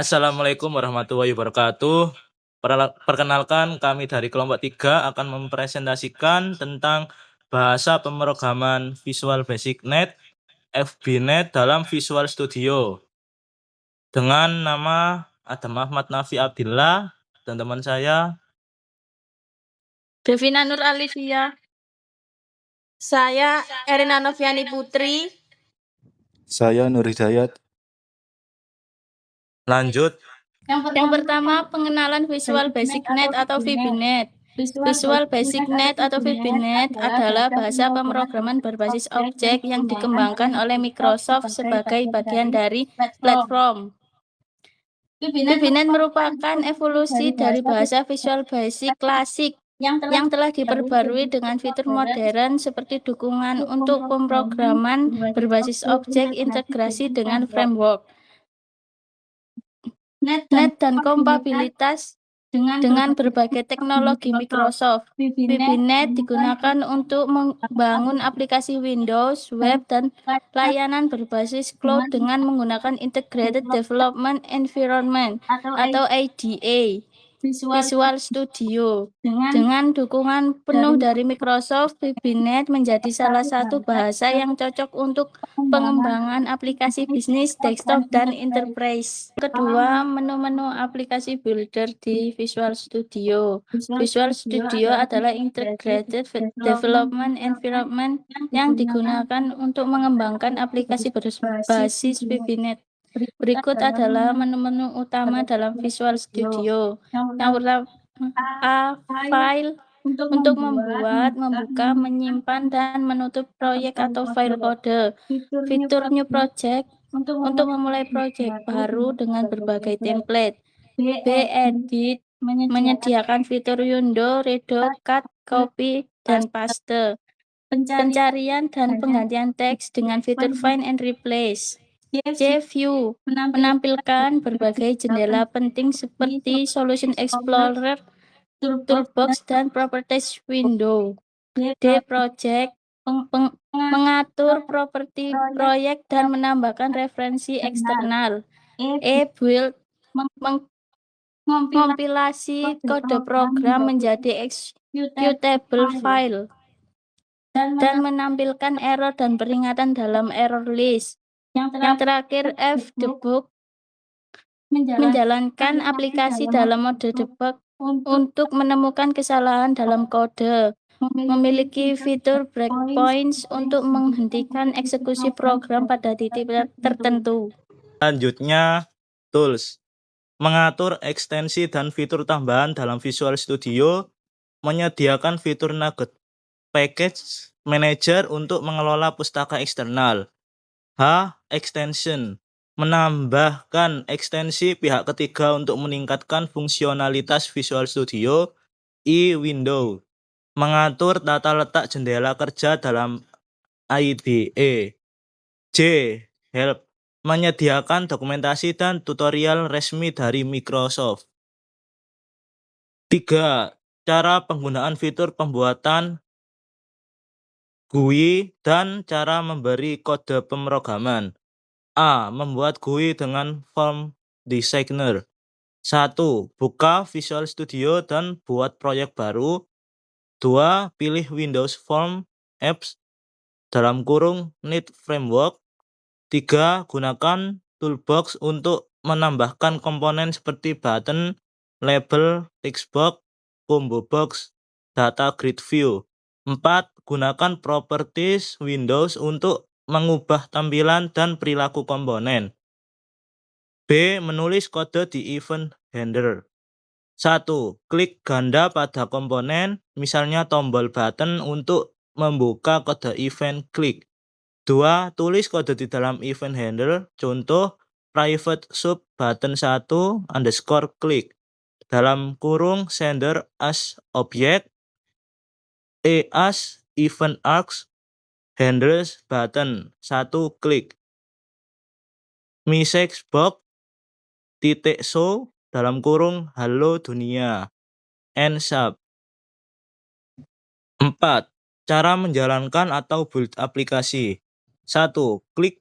Assalamualaikum warahmatullahi wabarakatuh. Perkenalkan, kami dari kelompok 3 akan mempresentasikan tentang bahasa pemrograman Visual Basic Net, FBNet dalam Visual Studio. Dengan nama Adam Ahmad Nafi Abdillah dan teman saya. Devina Nur Alivia. Saya Erina Noviani Putri. Saya Nur Hidayat. Lanjut. Yang pertama, pengenalan Visual Basic Net atau VBNet. Visual Basic Net atau VBNet adalah bahasa pemrograman berbasis objek yang dikembangkan oleh Microsoft sebagai bagian dari platform. VBNet merupakan evolusi dari bahasa Visual Basic klasik yang telah diperbarui dengan fitur modern seperti dukungan untuk pemrograman berbasis objek, integrasi dengan framework, net dan kompatibilitas dengan berbagai teknologi Microsoft. VBNet digunakan untuk membangun aplikasi Windows, web, dan layanan berbasis cloud dengan menggunakan Integrated Development Environment atau IDE. Visual Studio. Dengan dukungan penuh dari Microsoft, VBNet menjadi salah satu bahasa yang cocok untuk pengembangan aplikasi bisnis, desktop, dan enterprise. Kedua, menu-menu aplikasi builder di Visual Studio. Visual Studio adalah Integrated Development Environment yang digunakan untuk mengembangkan aplikasi berbasis VBNet. Berikut adalah menu-menu utama dalam Visual Studio. Yang pertama, File untuk membuat, membuka, menyimpan, dan menutup proyek atau file kode. Fitur New Project untuk memulai proyek baru dengan berbagai template. Edit menyediakan fitur Window, Redo, Cut, Copy, dan Paste. Pencarian dan penggantian teks dengan fitur Find and Replace. View menampilkan berbagai jendela penting seperti Solution Explorer, Toolbox, dan Properties Window. Project mengatur properti proyek dan menambahkan referensi eksternal. Build mengompilasi kode program menjadi executable file dan menampilkan error dan peringatan dalam error list. Yang terakhir, Debug menjalankan aplikasi dalam mode debug untuk menemukan kesalahan dalam kode. Memiliki fitur breakpoints untuk menghentikan eksekusi program pada titik tertentu. Selanjutnya, Tools. Mengatur ekstensi dan fitur tambahan dalam Visual Studio, menyediakan fitur Nugget Package Manager untuk mengelola pustaka eksternal. Extension menambahkan ekstensi pihak ketiga untuk meningkatkan fungsionalitas Visual Studio. Window mengatur tata letak jendela kerja dalam IDE. Help menyediakan dokumentasi dan tutorial resmi dari Microsoft. 3. Cara penggunaan fitur pembuatan GUI dan cara memberi kode pemrograman. Membuat GUI dengan Form Designer. 1. Buka Visual Studio dan buat proyek baru. 2. Pilih Windows Form Apps (Need Framework). 3. Gunakan Toolbox untuk menambahkan komponen seperti button, label, textbox, combo box, data grid view. 4. Gunakan properties Windows untuk mengubah tampilan dan perilaku komponen. Menulis kode di event handler. 1. Klik ganda pada komponen, misalnya tombol button untuk membuka kode event klik. 2. Tulis kode di dalam event handler, contoh private sub button 1 underscore klik, dalam kurung sender as object, as event args, handlers button 1 klik. Message box .show dalam kurung halo dunia and sub. 4. Cara menjalankan atau build aplikasi. 1. Klik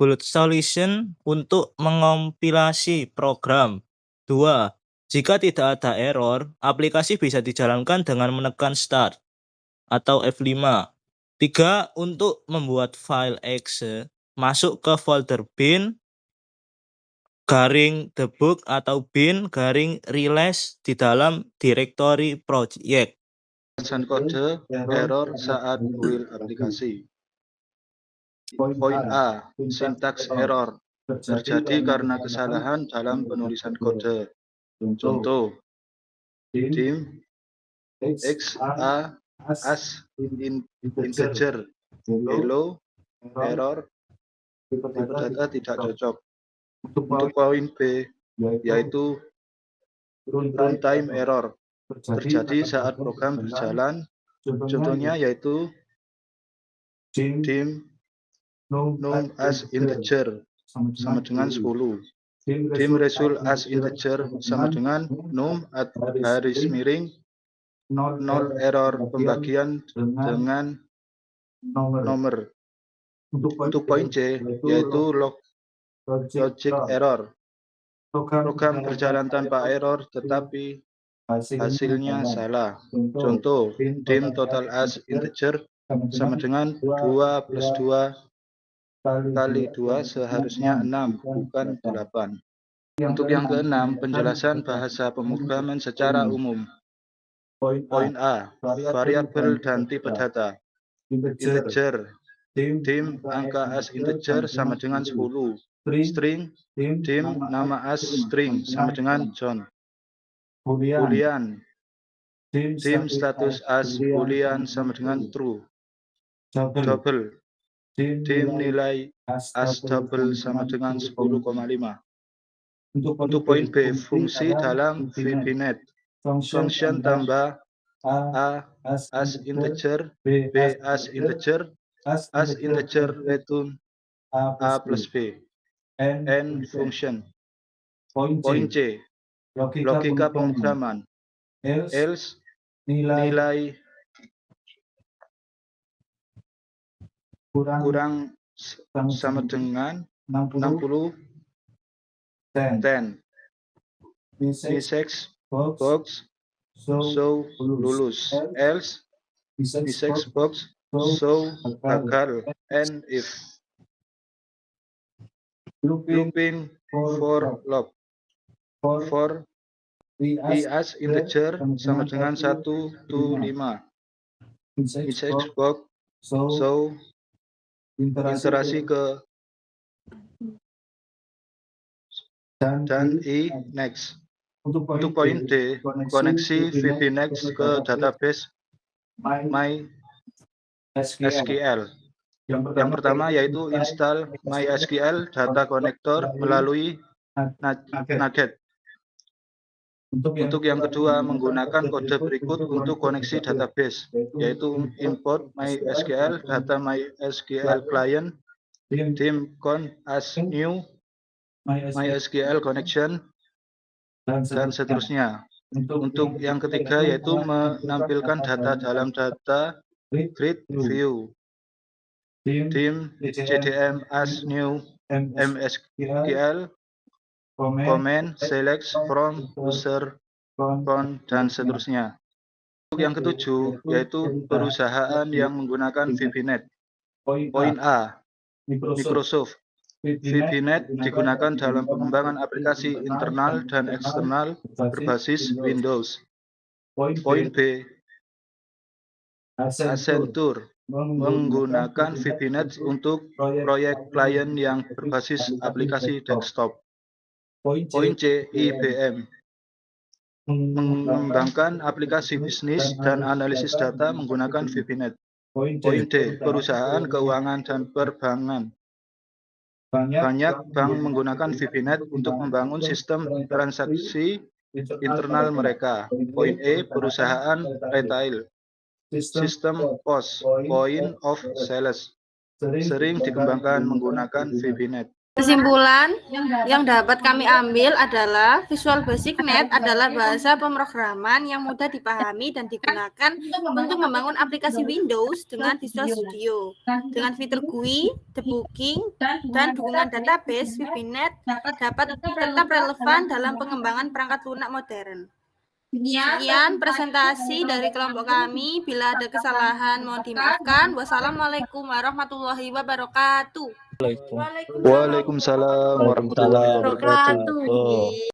Bulk Solution untuk mengompilasi program. 2. Jika tidak ada error, aplikasi bisa dijalankan dengan menekan Start atau F5. 3. Untuk membuat file exe, masuk ke folder bin garing debug atau bin garing release di dalam direktori project. Penjelasan kode error saat build aplikasi. Poin A. Sintaks error terjadi karena kesalahan dalam penulisan kode. Contoh, dim x a as integer hello error tipe data tidak cocok. Untuk poin B, yaitu runtime error terjadi saat program berjalan. Contohnya yaitu dim num as integer sama dengan 10. Dim result as integer sama dengan num at garis miring 0 error pembagian dengan nomor. Untuk poin C, yaitu logic error. Program berjalan tanpa error tetapi hasilnya salah. Contoh, dim total as integer sama dengan 2 plus 2 kali 2 seharusnya 6, bukan 8. Untuk yang keenam, penjelasan bahasa pemrograman secara umum. Poin A, variabel dan tipe data. Integer, dim angka as integer sama dengan 10. String, dim nama as string sama dengan John. Boolean, dim status as boolean sama dengan true. Double, dim nilai as double sama dengan 10,5. Untuk poin B, fungsi dalam VBNet. Function tambah A as integer, B as integer return A plus B. N function. Poin C, logika pemrograman. Else nilai kurang sama dengan 60 10. Missex box show lulus. Else missex box show gagal. And if looping for loop for I as integer sama dengan 1 to 5. Missex box show iterasi ke dan I next. Untuk poin D, koneksi VBNext ke database MySQL. Yang pertama yaitu install MySQL data connector melalui Nugget. Untuk yang kedua, menggunakan kode berikut untuk koneksi database, yaitu import MySQL data MySQL client, dim con as new MySQL connection, dan seterusnya. Untuk yang ketiga yaitu menampilkan data dalam data grid view, dim cdm as new MySQL comment select from user con, dan seterusnya. Untuk yang ketujuh yaitu perusahaan yang menggunakan VBNet. Poin A, Microsoft. VBNet digunakan dalam pengembangan aplikasi internal dan eksternal berbasis Windows. Poin B, Accenture menggunakan VBNet untuk proyek klien yang berbasis aplikasi desktop. Poin C, IBM mengembangkan aplikasi bisnis dan analisis data menggunakan VBNet. Poin D, perusahaan keuangan dan perbankan. Banyak bank menggunakan VBNet untuk membangun sistem transaksi internal mereka. Poin E, perusahaan retail. Sistem POS, point of sales, sering dikembangkan menggunakan VBNet. Kesimpulan yang dapat kami ambil adalah Visual Basic Net adalah bahasa pemrograman yang mudah dipahami dan digunakan untuk membangun aplikasi Windows dengan Visual Studio. Dengan fitur GUI, debugging, dan dukungan database, VB.NET dapat tetap relevan dalam pengembangan perangkat lunak modern. Sekian presentasi dari kelompok kami. Bila ada kesalahan mohon dimaafkan. Wassalamualaikum warahmatullahi wabarakatuh. Waalaikumsalam warahmatullahi wabarakatuh. wabarakatuh.